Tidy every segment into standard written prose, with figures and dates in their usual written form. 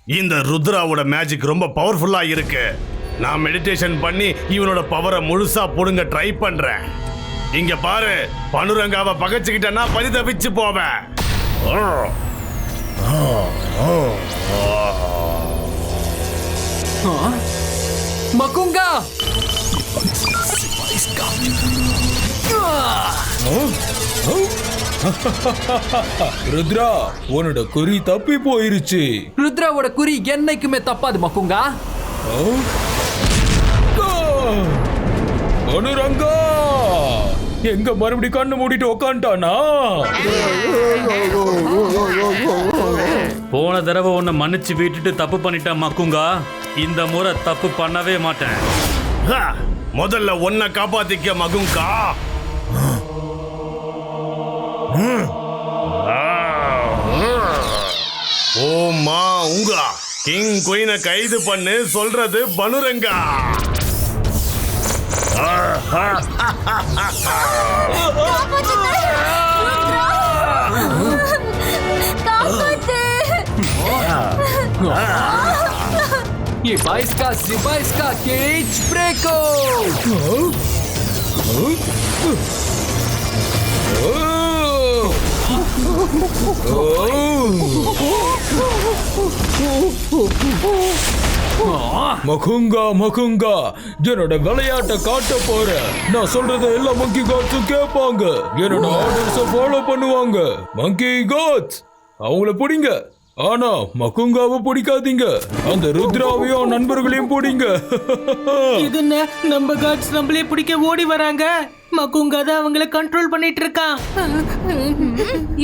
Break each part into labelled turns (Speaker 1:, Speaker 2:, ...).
Speaker 1: இந்த ருத்ராவோட மேஜிக் ரொம்ப பவர்ஃபுல்லா இருக்கு. நான் மெடிடேஷன் பண்ணி இவனோட பவரை முழுசா புடுங்க ட்ரை பண்றேன். இங்க பாரு, பனுரங்காவை பகைச்சுக்கிட்டேன்னா பரிதவிச்சு போவேன்.
Speaker 2: மகுங்கா
Speaker 3: ருத்ரா, உன்னோட குறி தப்பி போயிருச்சு.
Speaker 2: ருத்ராவோட குறி என்னைக்குமே தப்பாது மகுங்கா.
Speaker 3: பனுரங்கா எங்க மறுபடி கண்ணு மூடிட்டு உக்காண்டானா?
Speaker 4: போன தடவை உன்னை மன்னிச்சு விட்டுட்டு தப்பு பண்ணிட்டேன் மக்குங்கா. இந்த முறை தப்பு பண்ணவே மாட்டேன்.
Speaker 1: முதல்ல உன்னை காப்பாத்திக்க மகுங்கா. ஓமா உங்கா கிங் குயினை கைது பண்ணு சொல்றது பனுரங்கா.
Speaker 2: ये 22 का Z22 का केज ब्रेको.
Speaker 3: மகுங்கா மகுங்கா, என்னோட விளையாட்டை காட்ட போற. நான் சொல்றத எல்லா மங்கி காட்ஸும் கேட்பாங்க. என்னோட ஆர்டர்ஸ ஃபாலோ பண்ணுவாங்க. மங்கி காட்ஸ் அவங்கள பிடிங்க, ஆனா மகுங்காவை பிடிக்காதீங்க. அந்த ருத்ராவையும் நண்பர்களையும் பிடிங்க.
Speaker 5: இது என்ன, நம்ம காட்ஸ் நம்மளே பிடிக்க ஓடி வராங்க. மகுங்கா தான் அவங்கள கண்ட்ரோல் பண்ணிட்டு இருக்கான்.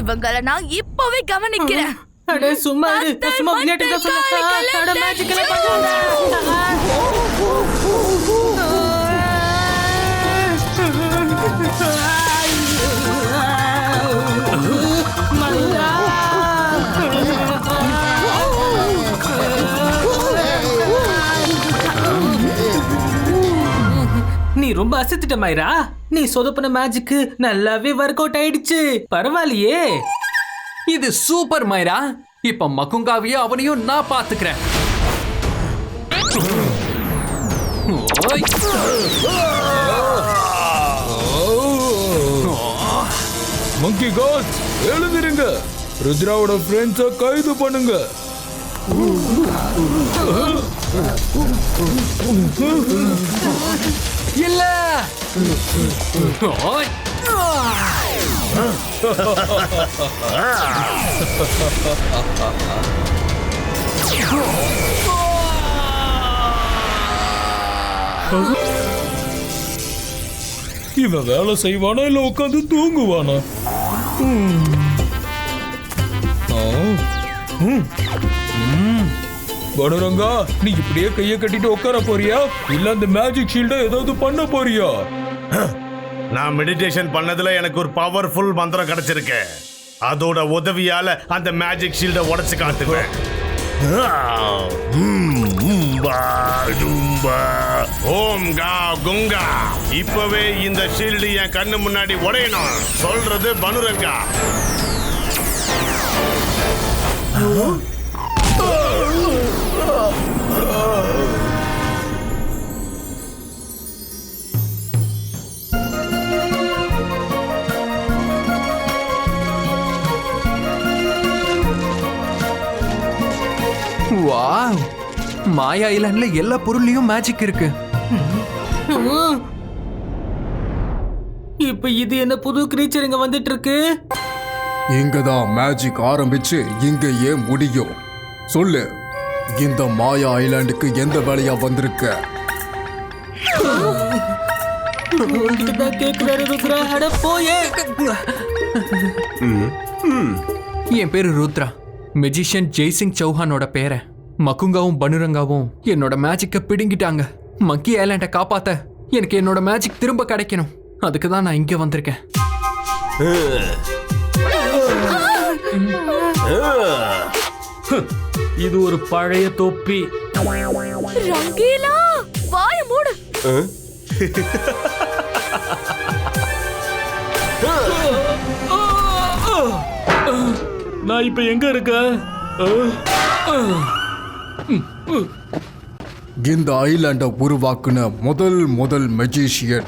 Speaker 6: இவங்கள நான் இப்பவே கவனிக்கிறேன்.
Speaker 5: அட சும்மா இரு, சும்மா விளையாட்டு தான் சொன்னேன். அட மேஜிக்கல நீ ரொம்ப அசத்திட்ட மைரா. நீ சொதப்பின மேஜிக்கு நல்லாவே ஒர்க் அவுட் ஆயிடுச்சு. பரவாயில்லையே.
Speaker 2: இது சூப்பர் மைரா. இப்ப மகுங்காவையும் அவனையும் நான் பாத்துக்கிறேன்.
Speaker 3: மங்கி காட்ஸ் எழுந்திருங்க. ருத்ராவோட ஃப்ரெண்ட்ஸை கைது பண்ணுங்க.
Speaker 2: இல்ல.
Speaker 3: இவன் வேலை செய்வானா இல்ல உட்காந்து தூங்குவானா? பனுரங்கா, நீ இப்படியே கைய கட்டிட்டு உட்கார போறியா இல்ல அந்த மேஜிக் ஷீல்ட ஏதாவது பண்ண போறியா?
Speaker 1: நான் மெடிடேஷன் பண்ணதுல எனக்கு ஒரு பவர்ஃபுல் மந்திரம் கிடைச்சிருக்கு. அதோட உதவியால அந்த மேஜிக் ஷீல்ட உடைச்சு காட்டுவேன். ஓம் கா குங்கா, இப்பவே இந்த ஷீல்டு என் கண்ணு முன்னாடி உடையணும் சொல்றது பனுரங்கா.
Speaker 2: வாவ், மாயா ஐலாண்ட்ல எல்லா பொருள்லயும் மேஜிக் இருக்கு.
Speaker 5: இப்ப இது என்ன புது கிரீச்சர் இங்க வந்துட்டு இருக்கு?
Speaker 7: இங்கதான் மேஜிக் ஆரம்பிச்சு இங்கேயே முடியும். சொல்லு, இந்த மாயா ஐலாண்டுக்கு எந்த வேலையா வந்திருக்க?
Speaker 5: கேக்குறாரு ருத்ரா. அட போயே.
Speaker 2: என் பேரு ருத்ரா, மெஜிஷியன் ஜெய்சிங் சௌஹானோட பேரை. மகுங்காவும் பனுரங்காவும் என்னோட மேஜிக்க பிடுங்கிட்டாங்க. மங்கி ஐலாண்டை காப்பாத்த எனக்கு என்னோட மேஜிக் திரும்ப கிடைக்கணும். அதுக்கு தான் நான் இங்க வந்திருக்கேன்.
Speaker 4: இது ஒரு பழைய தொப்பி.
Speaker 6: ரங்கீலா, வாய மூடு.
Speaker 4: நான் இப்ப எங்க இருக்கேன்?
Speaker 7: இந்த ஐலாண்டை உருவாக்குன முதல் மெஜிஷியன்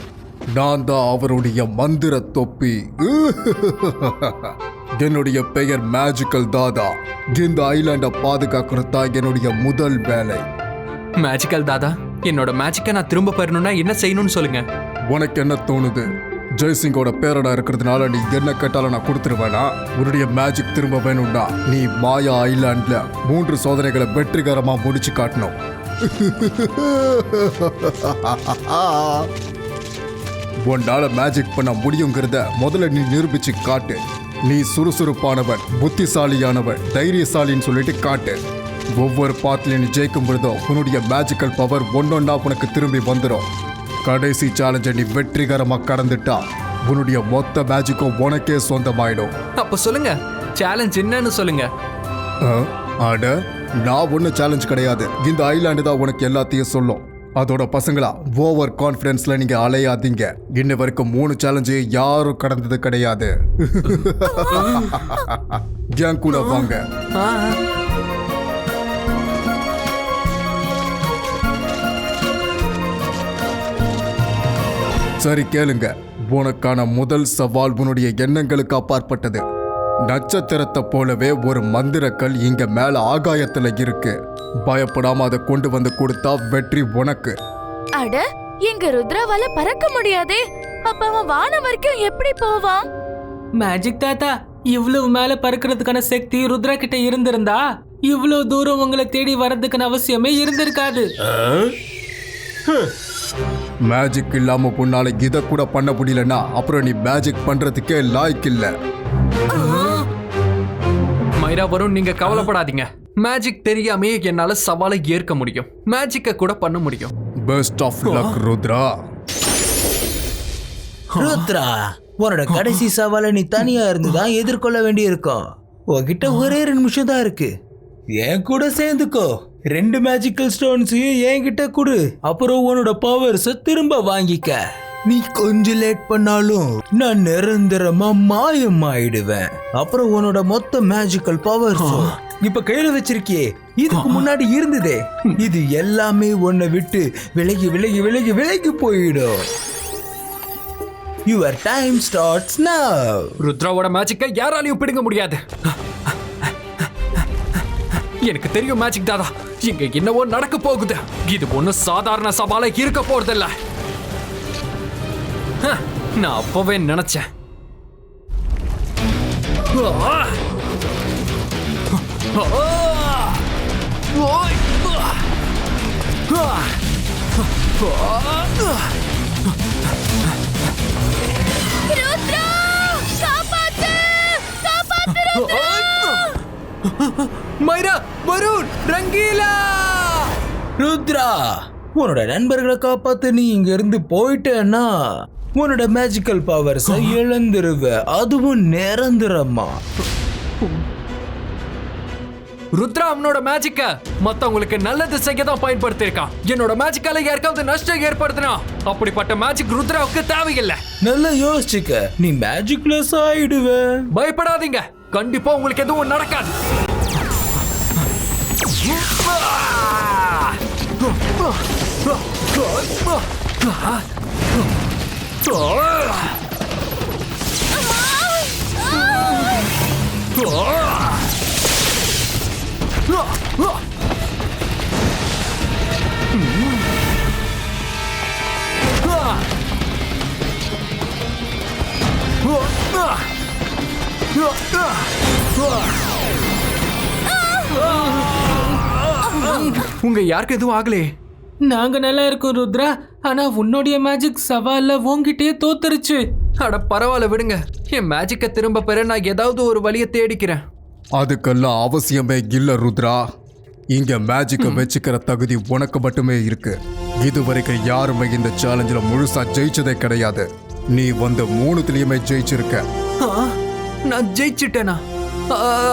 Speaker 7: நான் தான். அவருடைய மந்திர தொப்பி. என்னுடைய பெயர் மேஜிக்கல் தாதா. இந்த ஐலாண்டை பாதுகாக்கிறது தான் என்னுடைய முதல் வேலை.
Speaker 2: மேஜிக்கல் தாதா, என்னோட மேஜிக்கை நான் திரும்ப பெறணும்னா என்ன செய்யணும்னு சொல்லுங்க.
Speaker 7: உனக்கு என்ன தோணுது? ஜெய்சிங்கோட பேரடா இருக்கிறதுனால நீ என்ன கேட்டாலும் நான் கொடுத்துருவேனா? உன்னுடைய மேஜிக் திரும்ப வேணும்னா நீ மாயா ஐலாண்ட்ல 3 சோதனைகளை வெற்றிகரமா முடிச்சு காட்டணும். உன்னால மேஜிக் பண்ண முடியுங்கிறத முதல்ல நீ நிரூபிச்சு காட்டு. நீ சுறுசுறுப்பானவன், புத்திசாலியானவன், தைரியசாலின்னு சொல்லிட்டு காட்டு. ஒவ்வொரு பாட்டிலையும் நீ ஜெயிக்கும் பொழுதும் உன்னுடைய மேஜிக்கல் பவர் ஒன்னொன்னா உனக்கு திரும்பி வந்துடும். கடைசி சேலஞ்சை நீ வெற்றிகரமா கடந்துட்டா உன்னுடைய மொத்த மேஜிக்கும் உனக்கே சொந்தமாயிடும்.
Speaker 2: அப்ப சொல்லுங்க, சேலஞ்ச் என்னன்னு சொல்லுங்க.
Speaker 7: அட, நான் ஒன்றும் சேலஞ்ச் கிடையாது. இந்த ஐலாண்டு தான் உனக்கு எல்லாத்தையும் சொல்லும். அதோட பசங்களா, ஓவர் கான்ஃபிடன்ஸ்ல நீங்க அலையாதீங்க. இன்ன வரைக்கும் 3 சேலஞ்சு யாரும் கடந்தது கிடையாது. என் கூட வாங்க. சரி கேளுங்க. உனக்கான முதல் சவால் உன்னுடைய எண்ணங்களுக்கு அப்பாற்பட்டது. நட்சத்திரத்தை போலவே ஒரு மந்திரக்கல் இங்க மேல ஆகாயத்துல இருக்கு. பயப்படாம அதை கொண்டு வந்து கொடுத்தா வெற்றி உனக்கு.
Speaker 6: அட, எங்க ருத்ராவால பறக்க முடியாதே. அப்ப அவன் வானம் வரைக்கும் எப்படி போவான்?
Speaker 5: மேஜிக் தாத்தா, இவ்வளவு மேல பறக்கிறதுக்கான சக்தி ருத்ரா கிட்ட இருந்திருந்தா இவ்வளவு தூரம் உங்களை தேடி வர்றதுக்கான அவசியமே இருந்திருக்காது.
Speaker 7: மேஜிக் இல்லாம உன்னால இத கூட பண்ண முடியலன்னா அப்புறம் நீ மேஜிக் பண்றதுக்கே லாய்க்கு இல்ல.
Speaker 2: மைரா, வருண், நீங்க கவலைப்படாதீங்க. மேஜிக் தெரியாமே என்னால சவாலை ஏற்க முடியும். மேஜிக்க கூட பண்ண முடியும்.
Speaker 7: Best of luck Rudra.
Speaker 8: Rudra, உன்னோட கடைசி சவாலை நீ தனியா இருந்துதான் எதிர்கொள்ள வேண்டி இருக்கும். உன்கிட்ட ஒரே 2 நிமிஷம் தான் இருக்கு. என் கூட சேர்ந்துக்கோ. 2 மேஜிக்கல் ஸ்டோன்ஸையும் என்கிட்ட கொடு. அப்புறம் உன்னோட பவர்ஸ திரும்ப வாங்கிக்க. நீ கொஞ்சம் லேட் பண்ணாலும் நான் நிரந்தரமா மாயம் ஆயிடுவேன். அப்புறம் உன்னோட மொத்த மேஜிக்கல் பவர்ஸ் இப்ப கையில வச்சிருக்கியே, இதுக்கு முன்னாடி இருந்ததே, இது எல்லாமே உன்னை விட்டு விலகி விலகி விலகி விலகி போயிடும். Your time starts now.
Speaker 2: ருத்ராவோட மேஜிக்கை யாராலையும் பிடுங்க முடியாது. எனக்கு தெரியும் மேஜிக் தாதா, இங்க என்னவோ நடக்க போகுது. இது ஒன்னும் சாதாரண சவாலை இருக்க போறதில்ல. நான் அப்பவே நினைச்சேன்.
Speaker 6: ருத்ரா, காப்பாத்து! காப்பாத்து ருத்ரா!
Speaker 2: மைரா, வருண், ரங்கீலா!
Speaker 8: ருத்ரா, உன்னோட நண்பர்களை காப்பாத்து நீ இங்க இருந்து போயிட்டேன்னா உன்னோட மேஜிக்கல் பவர்ஸை இழந்துருவ. அதுவும் நிரந்தரமா.
Speaker 2: ருத்ரா அவனோட மேஜிக்க மத்தவங்களுக்கு நல்லது செய்ய தான் பயன்படுத்திருக்கான். என்னோட மேஜிக்கால யாருக்காவது நஷ்டம் ஏற்படுத்தினா அப்படிப்பட்ட மேஜிக் ருத்ராவுக்கு தேவையில்லை.
Speaker 8: நல்லா யோசிச்சுக்க, நீ மேஜிக்லெஸ் ஆயிடுவ.
Speaker 2: பயப்படாதீங்க, கண்டிப்பா உங்களுக்கு எதுவும் நடக்காது. உங்க யாருக்கு எதுவும் ஆகலே?
Speaker 5: நாங்க நல்லா இருக்கோம் ருத்ரா. ஆனா உன்னுடைய மேஜிக் சவால்ல உன்கிட்டயே தோத்துருச்சு.
Speaker 2: அட பரவாயில்ல, விடுங்க. என் மேஜிக்கை திரும்ப பெற நான் ஏதாவது ஒரு வழியை தேடிக்கிறேன்.
Speaker 7: அதுக்கெல்லாம் அவசியமே இல்ல ருத்ரா. இங்க மேஜிக்கை வச்சுக்கிற தகுதி உனக்கு மட்டுமே இருக்கு. இதுவரைக்கும் யாருமே இந்த சேலஞ்சில் முழுசா ஜெயிச்சதே கிடையாது. நீ வந்து 3த்துலயுமே ஜெயிச்சிருக்க.
Speaker 2: நான் ஜெயிச்சிட்டேனா?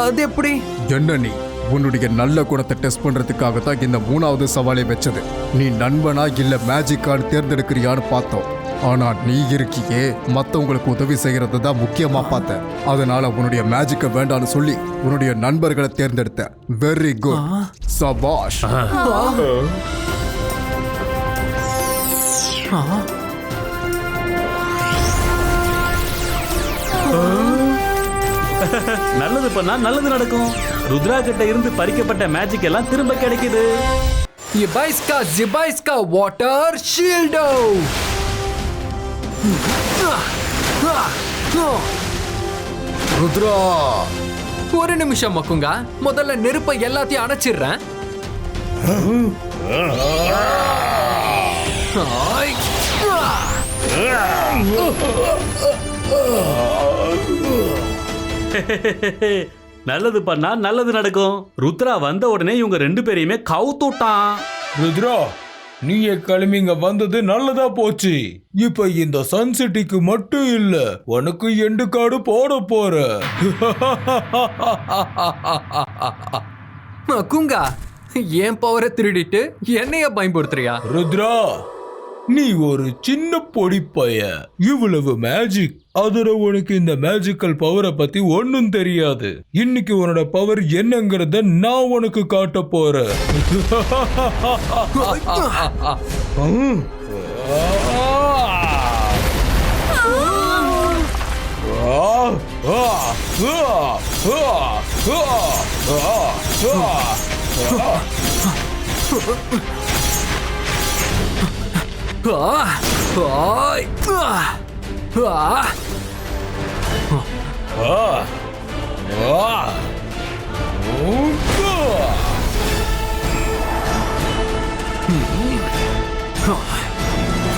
Speaker 2: அது எப்படி?
Speaker 7: என்ன நீ உன்னுடைய நல்ல குணத்தை டெஸ்ட் பண்றதுக்காக தான் இந்த 3வது சவாலை வச்சது. நீ நண்பனா இல்ல மேஜிக்கான்னு தேர்ந்தெடுக்கிறியான்னு பார்த்தோம். ஆனா நீ இருக்கியே மத்தவங்களுக்கு உதவி செய்யறது தான் முக்கியமா பார்த்த. அதனால உன்னுடைய மேஜிக்கை வேண்டான்னு சொல்லி உன்னுடைய நண்பர்களை தேர்ந்தெடுத்த. Very good. சபாஷ்.
Speaker 4: நல்லது பண்ணா நல்லது நடக்கும். ருத்ரா கிட்ட இருந்து பறிக்கப்பட்ட மேஜிக் எல்லாம் திரும்ப கிடைக்குது.
Speaker 2: Yebaiska Zibaiska Water Shieldo!
Speaker 7: Rudra,
Speaker 2: ஒரு நிமிஷம் மக்குங்கா, முதல்ல நெருப்பை எல்லாத்தையும் அணைச்சிடுறேன். ஆய்.
Speaker 4: நல்லது பண்ணா நல்லது நடக்கும். ருத்ரா வந்த உடனே இவங்க 2 பேரையுமே கவுத்துட்டான்.
Speaker 3: ருத்ரா, நீயே கிளம்பிங்க வந்தது நல்லதா போச்சு. இப்ப இந்த சன் சிட்டிக்கு மட்டும் இல்ல, உனக்கு எண்டு காடு போட போற.
Speaker 2: மக்குங்கா, என் பவரை திருடிட்டு என்னைய பயன்படுத்துறியா?
Speaker 3: ருத்ரா, நீ ஒரு சின்ன பொடி பைய, இவ்வளவு மேஜிக். அதுல உனக்கு இந்த மேஜிக்கல் பவரை பத்தி ஒன்னும் தெரியாது. இன்னைக்கு உன்னோட பவர் என்னங்கறத நான் உனக்கு காட்ட போறேன்.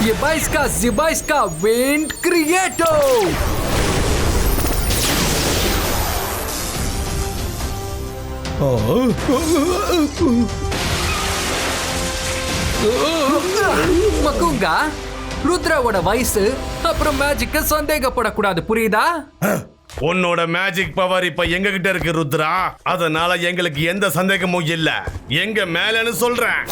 Speaker 2: Yebaiska Zibaiska Wind Creator! மக்குங்கா, ருத்ராவோட வயசு அப்புறம் மேஜிக்க சந்தேகப்படக்கூடாது, புரியுதா?
Speaker 1: உன்னோட மேஜிக் பவர் இப்ப எங்க கிட்ட இருக்கு ருத்ரா. அதனால எங்களுக்கு எந்த சந்தேகமும் இல்ல. எங்க மேலன்னு சொல்றேன்.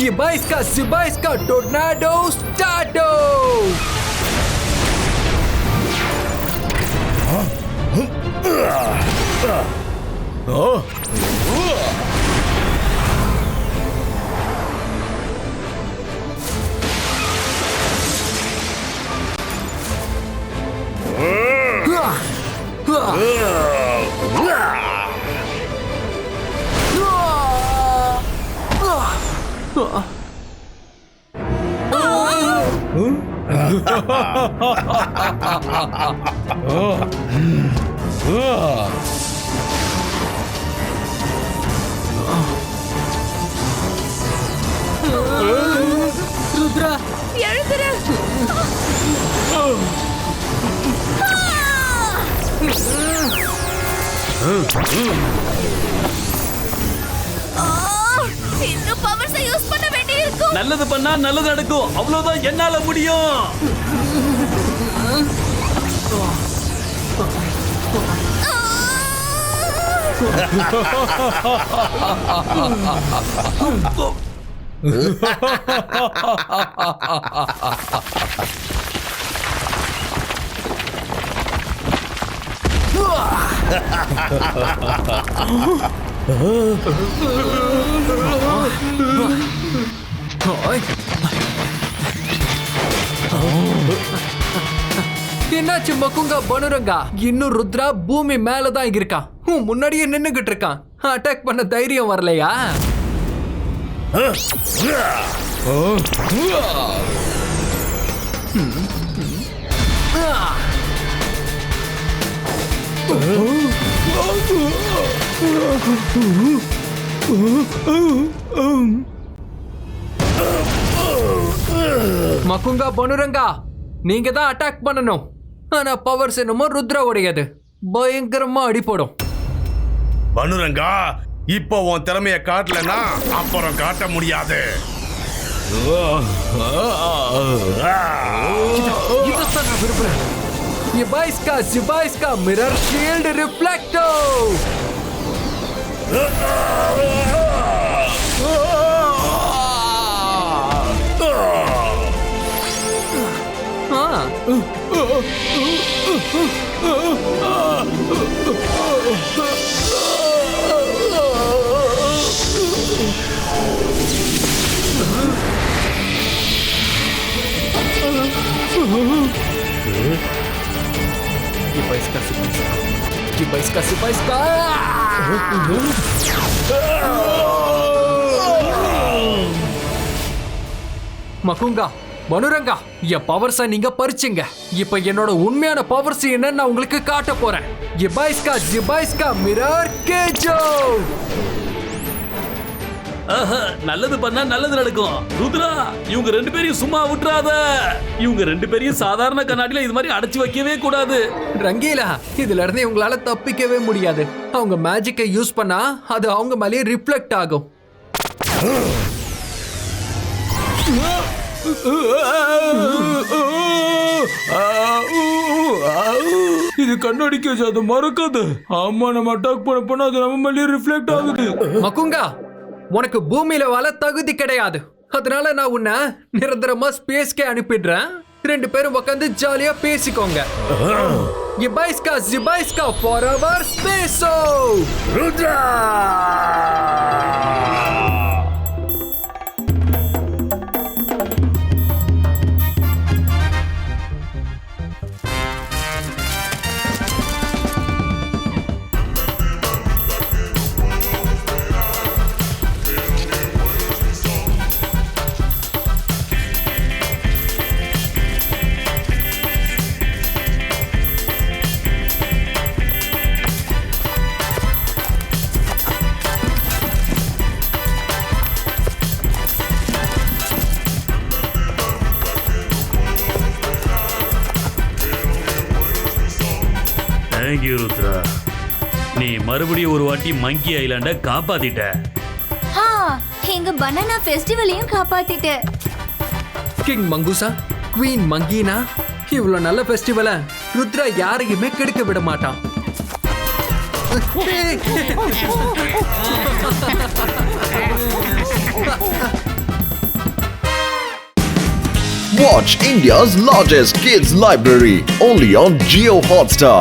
Speaker 2: Yebaiska Zibaiska Tornado Stardo!
Speaker 5: Rudra,
Speaker 6: எழுந்துரு. இன்னும் பவர்ஸை யூஸ் பண்ண வேண்டியிருக்கும்.
Speaker 4: நல்லது பண்ணா நல்லது நடக்கும். அவ்வளவுதான் என்னால முடியும்.
Speaker 2: என்னாச்சு மக்குங்கா பனுரங்கா? இன்னும் ருத்ரா பூமி மேலதான் இருக்கான். முன்னாடியே நின்னுகிட்டு இருக்கான். அட்டாக் பண்ண தைரியம் வரலையா? மக்குங்கா பனுரங்கா, நீங்க தான் அட்டாக் பண்ணணும். ஆனா பவர்ஸ் என்னமோ ருத்ரா உடையது. பயங்கரமா அடிபடும்.
Speaker 1: பனுரங்கா, இப்போ உன் திறமைய காட்டலனா அப்புறம் காட்ட முடியாது.
Speaker 2: இதைத்தான் நான் விரும்புறேன். ஜிபாய்ஸ்கா மிரர் ஷீல்டு ரிஃப்ளெக்டோ. Жибайска. மகுங்கா, பனுரங்கா, என் பவர்ஸை நீங்க பறிச்சுங்க. இப்ப என்னோட உண்மையான பவர்ஸ் என்னன்னு நான் உங்களுக்கு காட்ட போறேன். ஜிபாய்ஸ்கா மிரர் கேஜோ.
Speaker 4: நல்லது பண்ணா நல்லது நடக்கும். ருத்ரா, இவங்க 2 பேரையும் சும்மா விட்டுறாத. இவங்க 2 பேரையும் சாதாரண கண்ணாடியில இது மாதிரி அடைச்சு வைக்கவே கூடாது.
Speaker 2: ரங்கீலா, இதுல இருந்து உங்களால தப்பிக்கவே முடியாது. அவங்க மேஜிக்கை யூஸ் பண்ணா அது அவங்க மேலே ரிஃப்ளெக்ட் ஆகும்.
Speaker 3: இது கண்ணாடிக்கு அது மறக்காது. ஆமா, நம்ம அட்டாக் பண்ண அது நம்ம மேலே ரிஃப்ளெக்ட் ஆகுது.
Speaker 2: மகுங்கா, உனக்கு பூமியில வாழ தகுதி கிடையாது. அதனால நான் உன்னை நிரந்தரமா ஸ்பேஸ்க்கே அனுப்பிடுறேன். 2 பேரும் உட்காந்து ஜாலியா பேசிக்கோங்க. ஜிபாய்ஸ்கா forever ஸ்பேஸோ.
Speaker 1: ருத்ரா!
Speaker 4: தேங்க்யூ ருத்ரா. நீ மறுபடியும் ஒரு வாட்டி மங்கி ஐலாண்ட காப்பாத்திட்ட.
Speaker 6: எங்க பனானா ஃபெஸ்டிவலையும் காப்பாத்திட்ட.
Speaker 2: கிங் மங்குசா, குவீன் மங்கீனா, இவ்வளவு நல்ல ஃபெஸ்டிவலை ருத்ரா யாரையுமே கெடுக்க விட மாட்டான்.
Speaker 9: Watch India's largest kids library only on Jio Hotstar.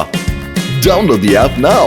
Speaker 9: Download the app now.